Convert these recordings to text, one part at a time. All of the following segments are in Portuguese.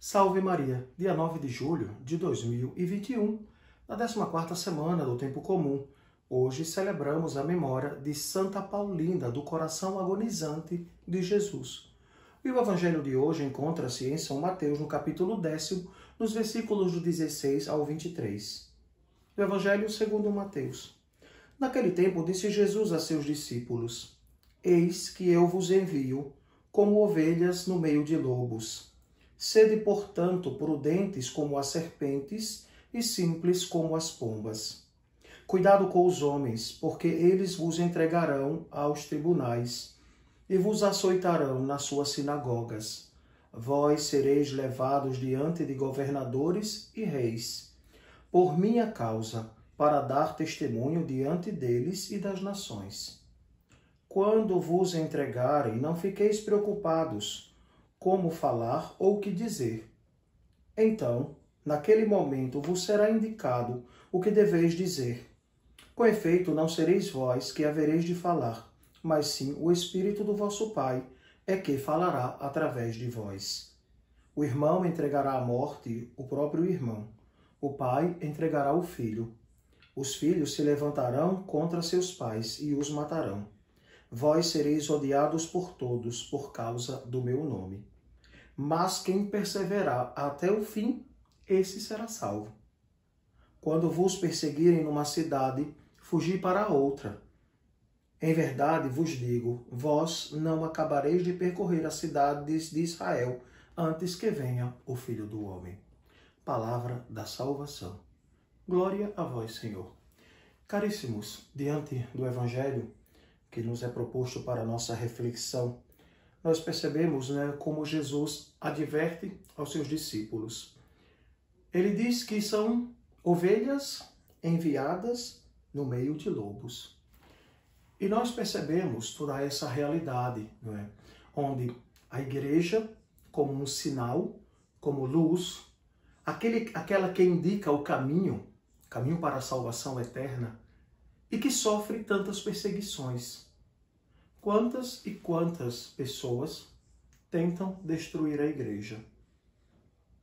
Salve Maria, dia 9 de julho de 2021, na 14ª semana do Tempo Comum. Hoje celebramos a memória de Santa Paulina do Coração Agonizante de Jesus. E o Evangelho de hoje encontra-se em São Mateus, no capítulo 10, nos versículos do 16 ao 23. O Evangelho segundo Mateus. Naquele tempo disse Jesus a seus discípulos: Eis que eu vos envio como ovelhas no meio de lobos. Sede, portanto, prudentes como as serpentes e simples como as pombas. Cuidado com os homens, porque eles vos entregarão aos tribunais e vos açoitarão nas suas sinagogas. Vós sereis levados diante de governadores e reis, por minha causa, para dar testemunho diante deles e das nações. Quando vos entregarem, não fiqueis preocupados como falar ou o que dizer. Então, naquele momento vos será indicado o que deveis dizer. Com efeito, não sereis vós que havereis de falar, mas sim o Espírito do vosso Pai é que falará através de vós. O irmão entregará à morte o próprio irmão. O pai entregará o filho. Os filhos se levantarão contra seus pais e os matarão. Vós sereis odiados por todos por causa do meu nome. Mas quem perseverar até o fim, esse será salvo. Quando vos perseguirem numa cidade, fugi para outra. Em verdade vos digo, vós não acabareis de percorrer as cidades de Israel antes que venha o Filho do Homem. Palavra da salvação. Glória a vós, Senhor. Caríssimos, diante do Evangelho que nos é proposto para a nossa reflexão, nós percebemos como Jesus adverte aos seus discípulos. Ele diz que são ovelhas enviadas no meio de lobos. E nós percebemos toda essa realidade, onde a igreja, como um sinal, como luz, aquela que indica o caminho para a salvação eterna, e que sofre tantas perseguições. Quantas e quantas pessoas tentam destruir a igreja.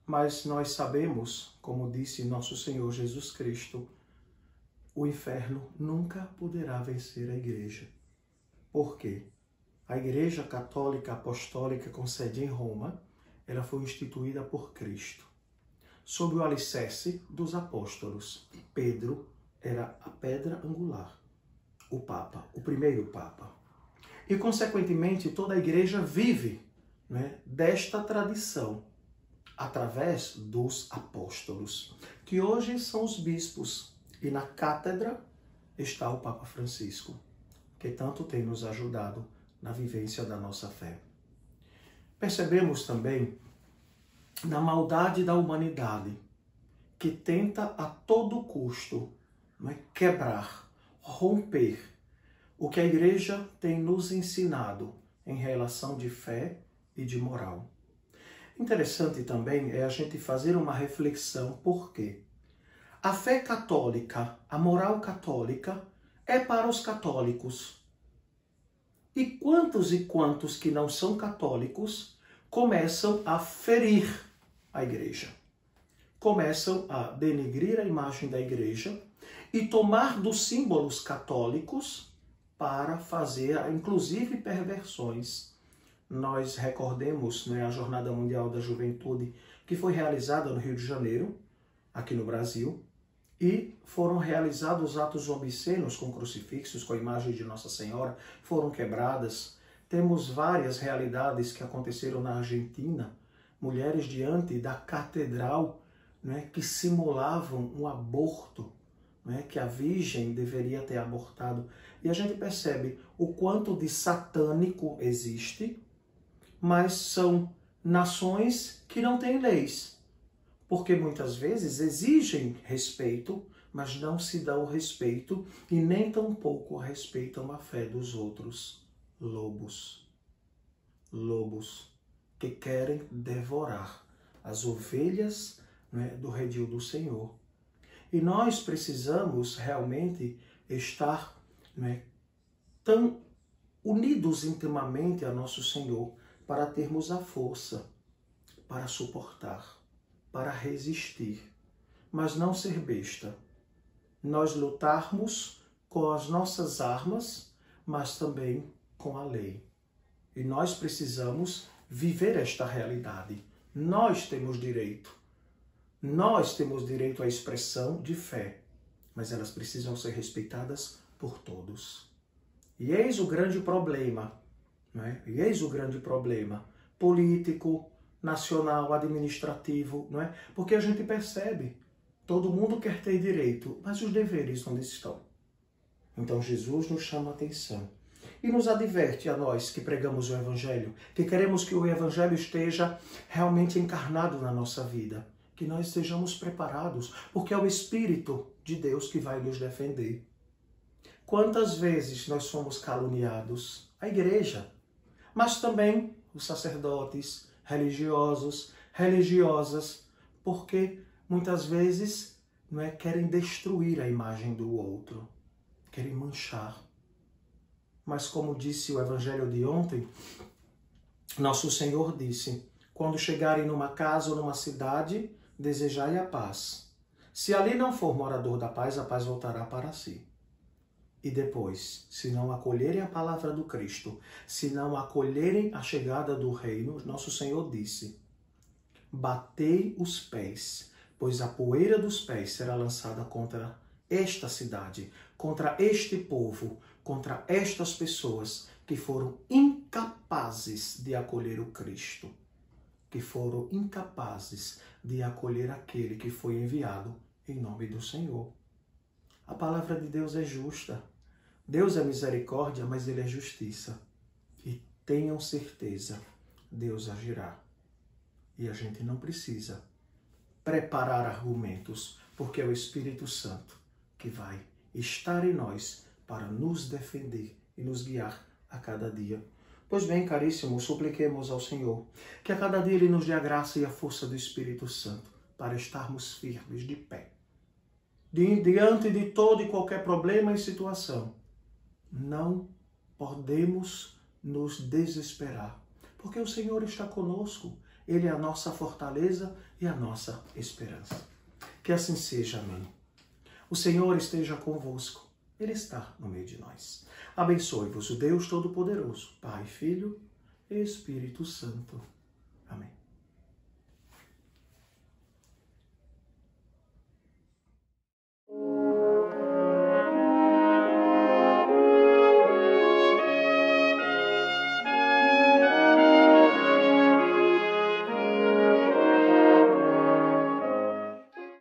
Mas nós sabemos, como disse nosso Senhor Jesus Cristo, o inferno nunca poderá vencer a igreja. Por quê? A Igreja Católica Apostólica com sede em Roma, ela foi instituída por Cristo, sob o alicerce dos apóstolos. Pedro era a pedra angular, o Papa, o primeiro Papa. E, consequentemente, toda a igreja vive desta tradição, através dos apóstolos, que hoje são os bispos. E na cátedra está o Papa Francisco, que tanto tem nos ajudado na vivência da nossa fé. Percebemos também na maldade da humanidade, que tenta a todo custo quebrar, romper o que a igreja tem nos ensinado em relação de fé e de moral. Interessante também é a gente fazer uma reflexão, porque a fé católica, a moral católica, é para os católicos. E quantos que não são católicos começam a ferir a igreja, começam a denegrir a imagem da igreja e tomar dos símbolos católicos para fazer, inclusive, perversões. Nós recordemos a Jornada Mundial da Juventude, que foi realizada no Rio de Janeiro, aqui no Brasil, e foram realizados atos obscenos com crucifixos, com a imagem de Nossa Senhora, foram quebradas. Temos várias realidades que aconteceram na Argentina, mulheres diante da catedral que simulavam um aborto, que a Virgem deveria ter abortado. E a gente percebe o quanto de satânico existe, mas são nações que não têm leis, porque muitas vezes exigem respeito, mas não se dão respeito e nem tampouco respeitam a fé dos outros. Lobos que querem devorar as ovelhas do redil do Senhor. E nós precisamos realmente estar tão unidos intimamente a nosso Senhor para termos a força para suportar, para resistir, mas não ser besta. Nós lutarmos com as nossas armas, mas também com a lei. E nós precisamos viver esta realidade. Nós temos direito. Nós temos direito à expressão de fé, mas elas precisam ser respeitadas por todos. E eis o grande problema, né? E eis o grande problema político, nacional, administrativo, não é? Porque a gente percebe, todo mundo quer ter direito, mas os deveres onde estão? Então Jesus nos chama a atenção e nos adverte a nós que pregamos o Evangelho, que queremos que o Evangelho esteja realmente encarnado na nossa vida, que nós estejamos preparados, porque é o Espírito de Deus que vai nos defender. Quantas vezes nós fomos caluniados? A igreja, mas também os sacerdotes, religiosos, religiosas, porque muitas vezes não é, querem destruir a imagem do outro, querem manchar. Mas como disse o Evangelho de ontem, nosso Senhor disse, quando chegarem numa casa ou numa cidade, desejai a paz. Se ali não for morador da paz, a paz voltará para si. E depois, se não acolherem a palavra do Cristo, se não acolherem a chegada do reino, nosso Senhor disse, batei os pés, pois a poeira dos pés será lançada contra esta cidade, contra este povo, contra estas pessoas que foram incapazes de acolher o Cristo, que foram incapazes de acolher aquele que foi enviado em nome do Senhor. A palavra de Deus é justa. Deus é misericórdia, mas Ele é justiça. E tenham certeza, Deus agirá. E a gente não precisa preparar argumentos, porque é o Espírito Santo que vai estar em nós para nos defender e nos guiar a cada dia. Pois bem, caríssimos, supliquemos ao Senhor que a cada dia Ele nos dê a graça e a força do Espírito Santo para estarmos firmes de pé. Diante de todo e qualquer problema e situação, não podemos nos desesperar, porque o Senhor está conosco. Ele é a nossa fortaleza e a nossa esperança. Que assim seja, amém. O Senhor esteja convosco. Ele está no meio de nós. Abençoe-vos o Deus Todo-Poderoso, Pai, Filho e Espírito Santo.